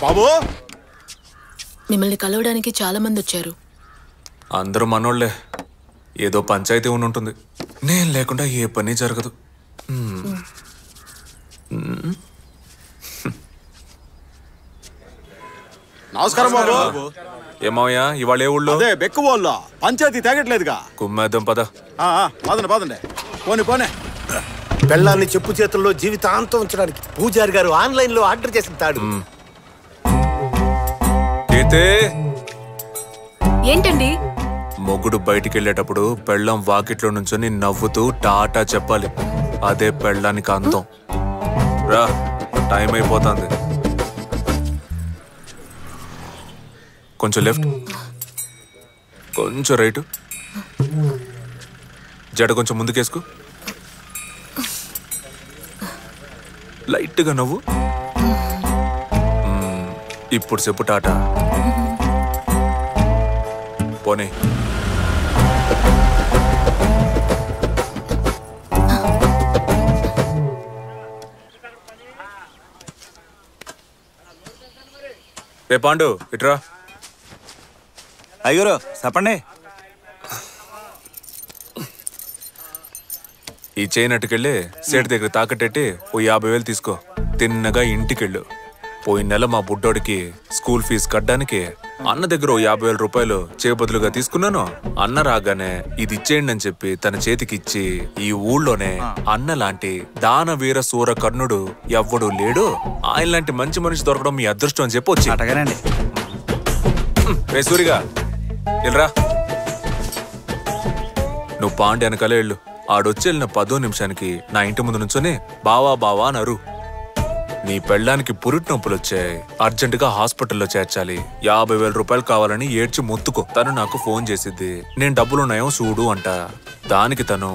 బాబు మిమ్మల్ని కలవడానికి చాలా మంది వచ్చారు. అందరూ మనోళ్లే. ఏదో పంచాయతీ ఉంటుంది. నేను లేకుండా ఏ పని జరగదు. నమస్కారం బాబు. ఏమయ్యా ఇవాళ ఏ ఊళ్ళో? అదే బెక్కువోళ్ళ పంచాయతీ తేగట్లేదుగా. కుమ్మేద్దాం పద. పదండి పోనీ. పెళ్ళాన్ని చెప్పు చేతుల్లో జీవితాంతం ఉంచడానికి పూజారి గారు ఆన్లైన్ లో ఆర్డర్ చేసిన తాడు. ఏంటండి? మొగుడు బయటికి వెళ్ళేటప్పుడు పెళ్ళం వాకిట్లో నుంచొని నవ్వుతూ టాటా చెప్పాలి. అదే పెళ్ళానికి అందం. రా, టైం అయిపోతుంది. కొంచెం లెఫ్ట్, కొంచెం రైట్, జడ కొంచెం ముందుకేసుకో, లైట్గా నవ్వు. ఇప్పుడు చెప్పు టాటా. పోనీ. రే పాండు ఇట్రా. అయ్యూరు చెప్పండి. ఈ చేయనట్టుకెళ్ళి సేటు దగ్గర తాకట్టెట్టి ఓ 50,000 తీసుకో. తిన్నగా ఇంటికెళ్ళు. పోయిన నెల మా బుడ్డోడికి స్కూల్ ఫీజు కట్టడానికి అన్న దగ్గర ఓ 50,000 రూపాయలు చేయబదులుగా తీసుకున్నాను. అన్న రాగానే ఇది ఇచ్చేయండి అని చెప్పి తన చేతికి ఇచ్చి, ఈ ఊళ్ళోనే అన్న లాంటి దానవీర సూర కర్ణుడు ఎవ్వడు లేడు, ఆయన లాంటి మంచి మనిషి దొరకడం మీ అదృష్టం అని చెప్పి వచ్చి. అటగానండి. రే సూరిగా వెళ్ళరా. నువ్వు పాండి వెనకాలే వెళ్ళు. ఆడొచ్చి వెళ్ళిన 10 నిమిషానికి నా ఇంటి ముందు నుంచొని బావా బావా నరు. నీ పెళ్ళానికి పురిటి నొప్పులు వచ్చాయి, అర్జెంటుగా హాస్పిటల్లో చేర్చాలి, 50,000 రూపాయలు కావాలని ఏడ్చి మొత్తుకో. తను నాకు ఫోన్ చేసిద్ది. నేను డబ్బులున్నాయో చూడు అంట. దానికి తను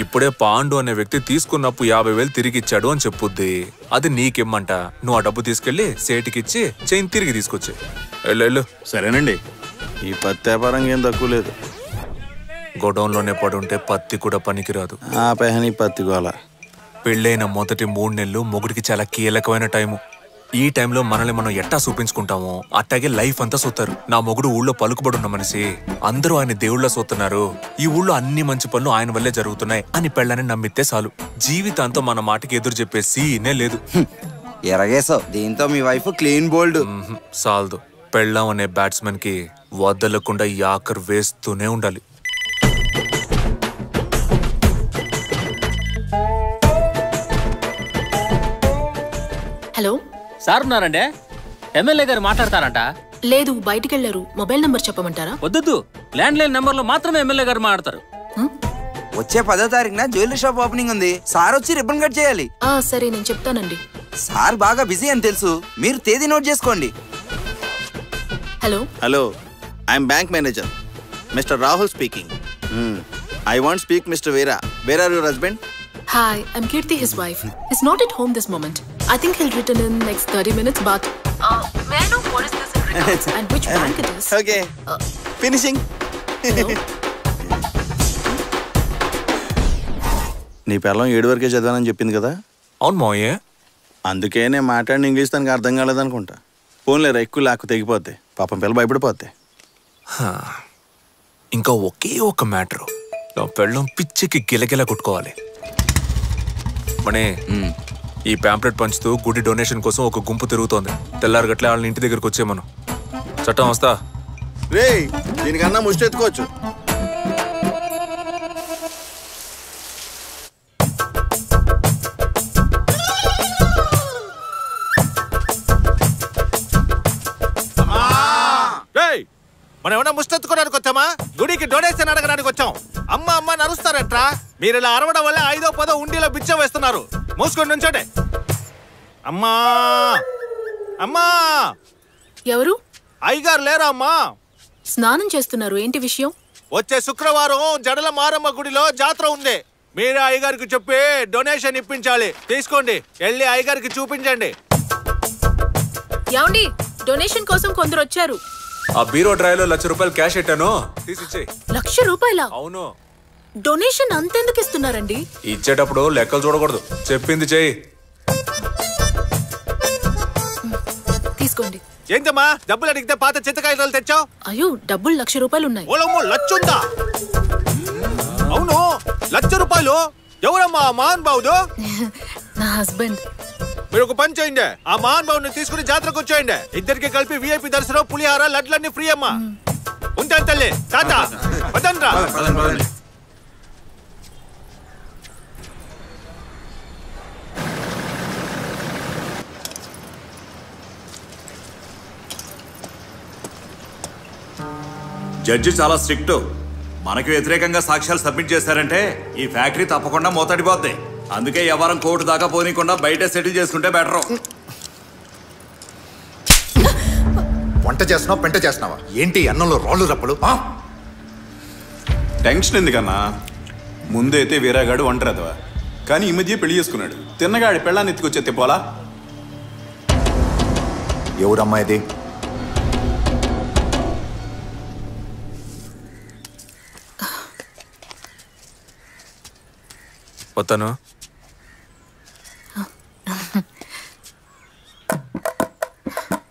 ఇప్పుడే పాండు అనే వ్యక్తి తీసుకున్నప్పుడు 50,000 తిరిగిచ్చాడు అని చెప్పుద్ది. అది నీకిమ్మంట. నువ్వు ఆ డబ్బు తీసుకెళ్లి సేటికిచ్చి చైన్ తిరిగి తీసుకొచ్చి వెళ్ళు. సరేనండి. ఈ పత్తి వ్యాపారం ఏం తక్కువ లేదు. గొడౌన్లోనే పడుంటే పత్తి కూడా పనికిరాదు. ఆ పెహని పత్తి గోల. పెళ్ళైన మొదటి 3 నెలలు మొగుడికి చాలా కీలకమైన టైము. ఈ టైంలో మనల్ని మనం ఎట్టా చూపించుకుంటామో అట్టాగే లైఫ్ అంతా చూస్తారు. నా మొగుడు ఊళ్ళో పలుకుబడున్న మనిషి, అందరూ ఆయన దేవుళ్ళ చూస్తున్నారు, ఈ ఊళ్ళో అన్ని మంచి పనులు ఆయన వల్లే జరుగుతున్నాయి అని పెళ్ళని నమ్మితే చాలు. జీవితాంతం మన మాటకి ఎదురు చెప్పే సీనే లేదు. ఎరగేసావు. దీంతో మీ వైఫ్ క్లీన్ బోల్డ్. సాల్దు. పెళ్ళాం అనే బ్యాట్స్మెన్ కి వదలకుండా యాకర్ వేస్తూనే ఉండాలి. హలో సార్ ఉన్నారండి. ఎమ్మెల్యే గారు మాట్లాడతారంట. లేదు, బయటికి వెళ్ళారు. మొబైల్ నంబర్ చెప్పమంటారా? వద్దు, ల్యాండ్ లైన్ నెంబర్ లో మాత్రమే ఎమ్మెల్యే గారు మాట్లాడతారు. వచ్చే 10వ తారీఖున జ్యువెలరీ షాప్ ఓపెనింగ్ ఉంది. సార్ వచ్చి రిబ్బన్ కట్ చేయాలి. సరే, నేను చెప్తానండి. సార్ బాగా బిజీ అని తెలుసు, మీరు తేదీ నోట్ చేసుకోండి. Hello, I'm bank manager mister Rahul speaking. I want to speak Mr. Vera. Where are your husband? Hi, I'm Kirti, his wife. He's not at home this moment. I think he'll return in next 30 minutes, but may I know what is this in regards and which bank it is? Okay. Finishing. నీ పిల్లం 7 వరకే చదివానని చెప్పింది కదా? అవును మోయే. అందుకే నేను మాట్లాడిన English తనకు అర్థం కాలేదనుకుంటా. ఫోన్లేరా, ఎక్కువ లాక్కు తెగిపోతే పాపం పిల్ల భయపడిపోతే. ఇంకా ఒకే ఒక మ్యాటరు. నా పెళ్ళం పిచ్చికి గిలగిలా కొట్టుకోవాలి. మనే ఈ ప్యాంప్లెట్ పంచుతూ గుడి డొనేషన్ కోసం ఒక గుంపు తిరుగుతోంది. తెల్లారగట్లే వాళ్ళని ఇంటి దగ్గరకు వచ్చేమను. చట్టం వస్తా రే, దీనికన్నా ముష్టి ఎత్తుకోవచ్చు. మనం ఏమన్నా ముష్టెత్తుకోవడానికి వచ్చామా? గుడికి డొనేషన్ అడగడానికి వచ్చాం. అమ్మ అమ్మ నరుస్తారట్రా. మీరు ఇలా అరవడం వల్ల 5వ 10వ ఉండిలో బిచ్చం వేస్తున్నారు. మూసుకొని నుంచోటే. అమ్మా అమ్మా. ఎవరు? అయ్యగారు లేరా అమ్మా? స్నానం చేస్తున్నారు. ఏంటి విషయం? వచ్చే శుక్రవారం జడల మారమ్మ గుడిలో జాతర ఉంది. మీరే అయ్యగారికి చెప్పి డొనేషన్ ఇప్పించాలి. తీసుకోండి, వెళ్ళి అయ్యగారికి చూపించండి. ఏమండి, డొనేషన్ కోసం కొందరు వచ్చారు. ఆ బీరో డ్రైవ్లో 1,00,000 రూపాయలు క్యాష్ పెట్టాను, తీసిచ్చే. 1,00,000 రూపాయలా? అవును. డొనేషన్ అంతెందుకు ఇస్తున్నారండి? ఇచ్చేటప్పుడు లెక్కలు చూడకూడదు, చెప్పింది చెయ్యి. తీసుకోండి. ఏంటమ్మా డబ్బులు అడిగితే పాత చింతకాయలు తెచ్చావు? అయ్యో డబ్బులు 1,00,000 రూపాయలు ఉన్నాయి. ఓలమ్మో 1,00,000 ఉందా? అవును 1,00,000 రూపాయలు ఎవరమ్మా మహాన్ బాబుడు? నా హస్బెండ్. మీరు ఒక పని చేయండి, ఆ మహాన్ బాబుని తీసుకుని జాతరకు వచ్చేయండి. ఇద్దరికి కలిపి VIP దర్శనం, పులిహార, లడ్లన్నీ ఫ్రీ అమ్మా. ఉంటాను తల్లి. తాత వదనరా. జడ్జి చాలా స్ట్రిక్ట్. మనకి వ్యతిరేకంగా సాక్ష్యాలు సబ్మిట్ చేశారంటే ఈ ఫ్యాక్టరీ తప్పకుండా మూతడిపోద్ది. అందుకే ఎవరం కోర్టు దాకా పోనీకుండా బయట సెటిల్ చేసుకుంటే బెటరు. వంట చేస్తున్నావు, పెంట చేస్తున్నావా? ఏంటి అన్నంలో రాళ్ళు రప్పలు? టెన్షన్ ఎందుకన్నా? ముందైతే వీరాగాడు ఒంటరిదవా, కానీ ఈ మధ్య పెళ్లి చేసుకున్నాడు. తిన్నగాడి పెళ్ళాన్ని ఎత్తుకొచ్చే తిప్పాలా? ఎవరమ్మాయిది? వస్తాను.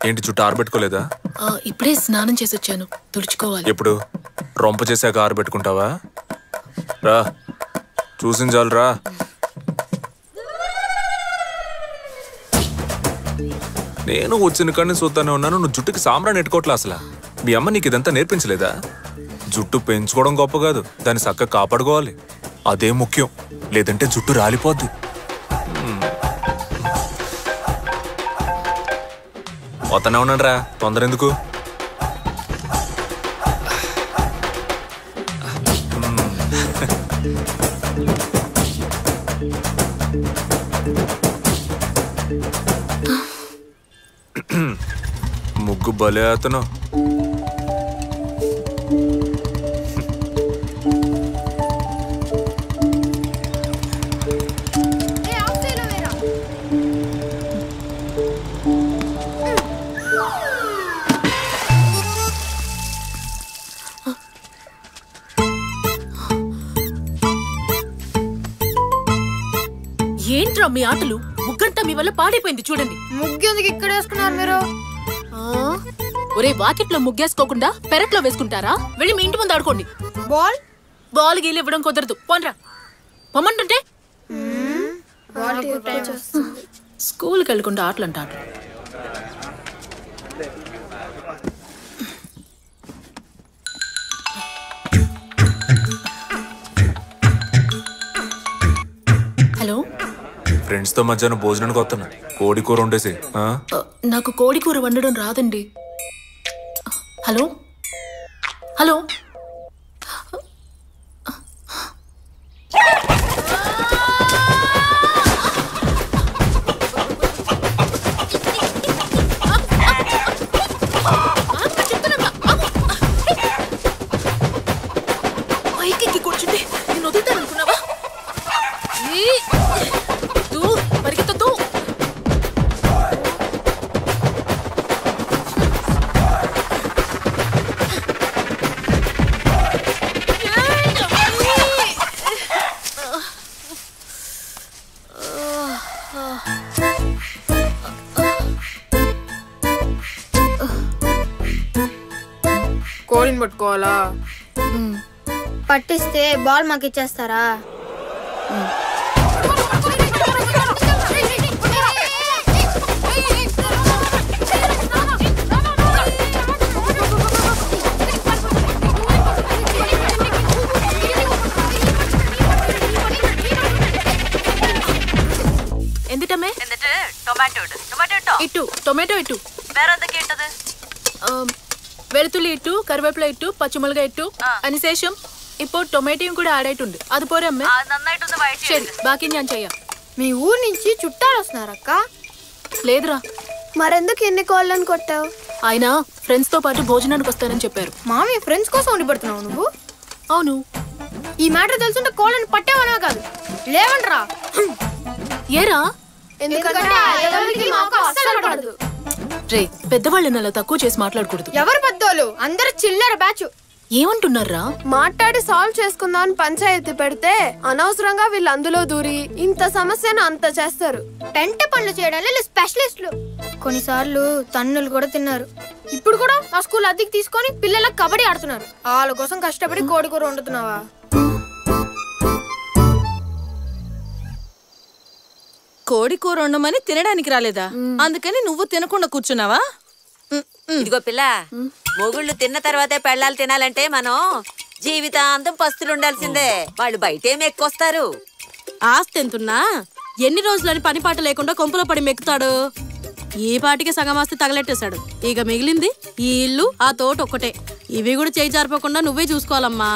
ఏంటి చుట్టూ ఆరబెట్టుకోలేదా? ఇప్పుడే స్నానం చేసి వచ్చాను, తుడుచుకోవాలి. ఎప్పుడు? రొంప చేశాక ఆరబెట్టుకుంటావా? రా చూసిన చాలు రా. నేను వచ్చిన కానీ చూస్తానే ఉన్నాను, నువ్వు జుట్టుకి సాంబ్రాన్ని ఎట్టుకోవట్లే. అసలు మీ అమ్మ నీకు ఇదంతా నేర్పించలేదా? జుట్టు పెంచుకోవడం గొప్ప కాదు, దాన్ని చక్కగా కాపాడుకోవాలి, అదే ముఖ్యం. లేదంటే జుట్టు రాలిపోద్ది. వస్తానే ఉన్నాడు రా, తొందర ఎందుకు? ముగ్గు భలే అతను. ఏంట్రా మీ ఆటలు? ముగ్గంతా మీ వల్ల పాడైపోయింది చూడండి. ముగ్గెందుకు ఇక్కడ వేసుకున్నారు మీరు? ఒరే వాకిట్లో ముగ్గేసుకోకుండా పెరట్లో వేసుకుంటారా? వెళ్ళి మీ ఇంటి ముందు ఆడుకోండి. బాల్ గీలు ఇవ్వడం కుదరదు, పోన్రా. పొమ్మంటుంటే స్కూల్కి వెళ్ళకుండా ఆటలు అంట. ఆటలు హలో, ఫ్రెండ్స్ తో మధ్యాహ్నం భోజనానికి వస్తున్నా. కోడి కూర వండేసి. నాకు కోడి కూర వండడం రాదండి. హలో హలో, పైకి కూర్చుంటే నేను వదులుతాను అనుకున్నావా? పరిగెత్తద్దు. కోడిని పట్టుకోవాలా? పట్టిస్తే బాల్ మాకు ఇచ్చేస్తారా? എന്തിട്ടമ്മേ? എന്നിട്ട് ടൊമാറ്റോ ഇട്ടു. ടൊമാറ്റോ ഇട്ടു. വേറെ എന്തൊക്കെ ഇട്ടത്? വെളുത്തുള്ളി ഇട്ടു, കറിവേപ്പില ഇട്ടു, പച്ചമുളക് ഇട്ടു. അതിനുശേഷം ഇപ്പോൾ ടൊമാറ്റോയും കൂടെ ആഡ് ആയിട്ടുണ്ട്. അതുപോലെ അമ്മ നന്നായിട്ടൊന്ന് വഴറ്റി. ശരി, బాకీ నేను ചെയ്യാം. మీ ఊరు నుంచి చుట్టాలు వస్తున్నారక్క? లేదురా. మరెందుకు ఎన్ని కోళ్ళని కొట్టావు? ఆయన ఫ్రెండ్స్ తో పాటు భోజనానికి వస్తానని చెప్పారు. మామీ ఫ్రెండ్స్ కోసం వండి పెడుతున్నావు నువ్వు? అవును. ఈ మ్యాటర్ తెలుసుంటే కోళ్ళని పట్టేవనా కాదు, లేవంట్రా. ఏరా? ఎందుకంటే మాకు అస్సలు పడదు. రే, పెద్దవాళ్ళని అలా తక్కువ చేసి మాట్లాడకూడదు. ఎవరు పెద్దోళ్ళు? అందరు చిల్లర బ్యాచ్. ఏమంటున్నారా? మాట్లాడి సాల్వ్ చేసుకుందాం అని పంచాయతీ పెడితే అనవసరంగా వీళ్ళు అందులో దూరి ఇంత సమస్యను అంత చేస్తారు. పెంట పనులు చేయడానికి స్పెషలిస్టులు. కొన్నిసార్లు తన్నులు కూడా తిన్నారు. ఇప్పుడు కూడా ఆ స్కూల్ అద్దెకి తీసుకొని పిల్లలకు కబడ్డీ ఆడుతున్నారు. వాళ్ళ కోసం కష్టపడి కోడి కూర వండుతున్నావా? కోడి కూర వండమని తినడానికి రాలేదా? అందుకని నువ్వు తినకుండా కూర్చున్నావా? ఇదిగో పిల్ల, మొగుళ్ళు తిన్న తర్వాతే పెళ్ళాలు తినాలంటే మనం జీవితాంతం పస్తులు ఉండాల్సిందే. వాళ్ళు బయటేం ఎక్కువస్తారు. ఆస్తి ఎంతున్నా ఎన్ని రోజులని పని పాట లేకుండా కొంపులో పడి మెక్కుతాడు. ఈ పాటికి సగం ఆస్తి తగలెట్టేశాడు. ఇక మిగిలింది ఈ ఇల్లు, ఆ తోట ఒక్కటే. ఇవి కూడా చేయి జారిపోకుండా నువ్వే చూసుకోవాలమ్మా.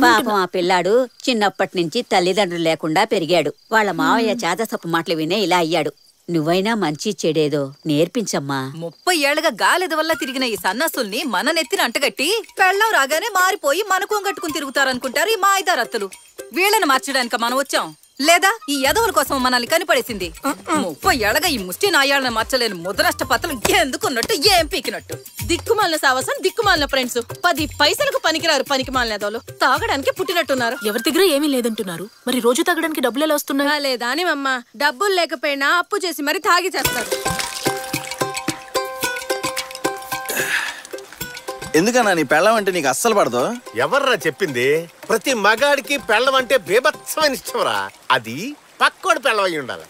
పాపం ఆ పిల్లాడు చిన్నప్పటి నుంచి తల్లిదండ్రులు లేకుండా పెరిగాడు. వాళ్ళ మావయ్య చేదసప్పు మాటలు వినే ఇలా అయ్యాడు. నువ్వైనా మంచి చెడేదో నేర్పించమ్మా. 30 ఏళ్లుగా గాలిద వల్ల తిరిగిన ఈ సన్నసుల్ని మన నెత్తిన అంటగట్టి పెళ్ళం రాగానే మారిపోయి మనకు కట్టుకుని తిరుగుతారనుకుంటారు ఈ మాయిదారత్తులు. వీళ్ళని మార్చడానికి మనం వచ్చాం, లేదా ఈ యదవుల కోసం మనల్ని కనిపడేసింది. 30 ఏళ్లగా ఈ ముష్టి నాయాళ్ళని మార్చలేని ముద్రాష్టపత్రులు ఎందుకున్నట్టు ఏం పీకినట్టు. దిక్కుమాలిన సావసం, దిక్కుమాలిన ఫ్రెండ్స్. 10 పైసలకు పనికిరారు పనికిమాలిన యదవులు. తాగడానికి పుట్టినట్టున్నారు. ఎవరి దగ్గర ఏమీ లేదంటున్నారు. మరి రోజు తాగడానికి డబ్బులు ఎలా వస్తున్నాయి? లేదా అని అమ్మ, డబ్బులు లేకపోయినా అప్పు చేసి మరి తాగి చేస్తారు. ఎందుకన్నా నీ పెళ్ళం అంటే నీకు అస్సలు పడదు? ఎవర్రా చెప్పింది? ప్రతి మగాడికి పెళ్ళం అంటే బీభత్సమైన ఇష్టంరా. అది పక్కోడి పెళ్ళం అయి ఉండాలి.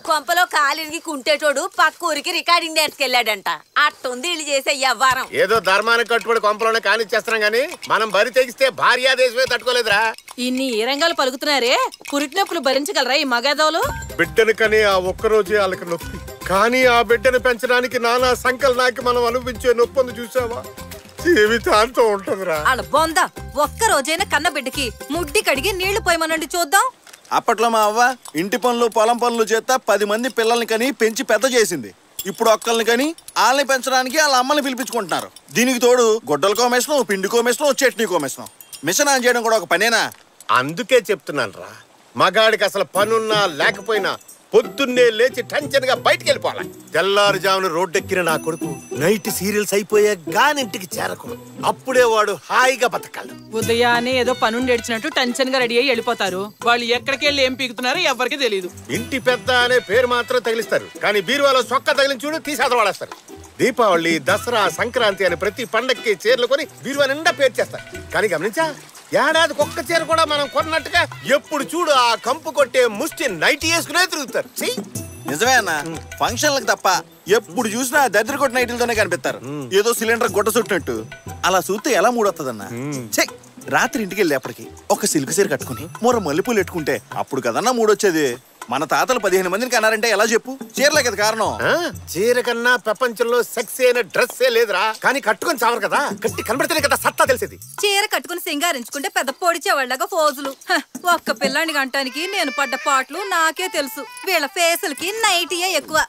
కొంపలో కాలిరిగి కుంటేటోడు పక్క ఊరికి రికార్డింగ్ నేర్చుకెళ్ళాడంట. అట్టుంది ఇల్లు చేసే వ్యవహారం. ఏదో ధర్మానికి కట్టుబడి కొంపలోనే కానిచ్చేస్తున్నాం గానీ మనం బరి తెగిస్తే భార్యా దేశమే తట్టుకోలేదురా. ఇన్ని ఏ రంగాలు పలుకుతున్నారే, పురిటినొప్పులు భరించగలరా ఈ మగదవులు? బిడ్డను కని ఆ ఒక్కరోజే వాళ్ళకి నొప్పి, కానీ ఆ బిడ్డను పెంచడానికి నానా సంకలనాకి మనం అనుభవించే నొప్పిని చూసావా? జీవితాంతం ఉంటుందిరా. వాళ్ళ బొంద ఒక్క రోజైనా కన్న బిడ్డకి ముడ్డి కడిగి నీళ్లు పోయమనండి చూద్దాం. అప్పట్లో మా అవ్వ ఇంటి పనులు పొలం పనులు చేత 10 మంది పిల్లల్ని కని పెంచి పెద్ద చేసింది. ఇప్పుడు ఒక్కల్ని కని వాళ్ళని పెంచడానికి వాళ్ళ అమ్మని పిలిపించుకుంటున్నారు. దీనికి తోడు గొడ్డల కోమేషను, పిండి కోమేషను, చట్నీ కోమేషను. మిషన్ ఆన్ చేయడం కూడా ఒక పనేనా? అందుకే చెప్తున్నాను రా, మగాడికి అసలు పనున్నా లేకపోయినా పొద్దున్నే లేచి టెన్షన్ గా బయటికి వెళ్ళిపోవాలి. తెల్లారుజామున రోడ్డెక్కిన నా కొడుకు నైట్ సీరియల్స్ అయిపోయా గానింటికి చేరకూడదు. అప్పుడే వాడు హాయిగా బతకాలి. ఉదయాన్నే ఏదో పనుండి ఏడ్చినట్టు టెన్షన్ గా రెడీ అయ్యి వెళ్ళిపోతారు. వాళ్ళు ఎక్కడికి వెళ్ళి ఏం పీకుతున్నారో ఎవరికి తెలియదు. ఇంటి పెద్ద అనే పేరు మాత్రం తగిలిస్తారు, కానీ బీరువాలో సొక్క తగిలించి చూడు తీసేత వాడేస్తారు. దీపావళి, దసరా, సంక్రాంతి అని ప్రతి పండక్కి చీరలు కొని బీరువా నిండా పేరు చేస్తారు. కానీ గమనించా, ఏడాదికి ఒక్క చీర కూడా మనం కొన్నట్టుగా ఎప్పుడు చూడు ఆ కంపు కొట్టే ముష్టి నైట్ వేసుకునే తిరుగుతారు. నిజమే అన్న, ఫంక్షన్లకు తప్ప ఎప్పుడు చూసినా దద్దరి కొట్టిన నైట్లతోనే కనిపిస్తారు. ఏదో సిలిండర్ గుడ్డ చుట్టినట్టు. అలా చూస్తే ఎలా మూడొస్తుందన్న? రాత్రి ఇంటికి వెళ్ళేప్పటికి ఒక సిల్క్ చీర కట్టుకుని మూర మల్లెపూలు పెట్టుకుంటే అప్పుడు కదన్నా మూడొచ్చేది. మన తాతలు 15 మందిని కన్నారంటే ఎలా చెప్పు? చీరలే కదా కారణం. చీర కన్నా ప్రపంచంలో సెక్స్ అయిన డ్రెస్సే లేదురా. కానీ కట్టుకొని చావరు కదా, కట్టి కనబడితేనే కదా సత్తా తెలిసేది. చీర కట్టుకుని సింగారించుకుంటే పెద్ద పొడిచేవాళ్ళగా ఫోజులు. ఒక్క పిల్లాన్ని గంటానికి నేను పడ్డ పాటలు నాకే తెలుసు. వీళ్ళ ఫేసులకి నైటీయే ఎక్కువ.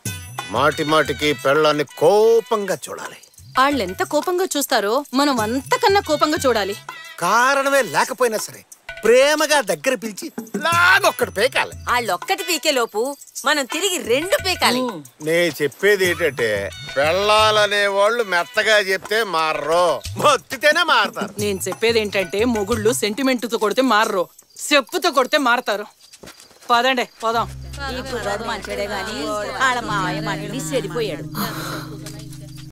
మాటి మాటికి పెళ్ళాన్ని కోపంగా చూడాలి. వాళ్ళెంత కోపంగా చూస్తారో మనం అంతకన్నా కోపంగా చూడాలి. కారణమే లేకపోయినా సరే ప్రేమగా దగ్గర పిలిచి లాగొక్కటి పీకాలి. వాళ్ళొక్కటి పీకే లోపు మనం తిరిగి 2 పీకాలి. నే చెప్పేది ఏంటంటే, పెళ్ళాలనే వాళ్ళు మెత్తగా చెప్తే మారరు, మొత్తితేనే మారతారు. నేను చెప్పేది ఏంటంటే, మొగుళ్ళు సెంటిమెంట్ తో కొడితే మారరు, చెప్పుతో కొడితే మారతారు. పదండి పోదాం. మంచిడే గాని వాళ్ళ మావయ్య మళ్ళీ చెడిపోయాడు.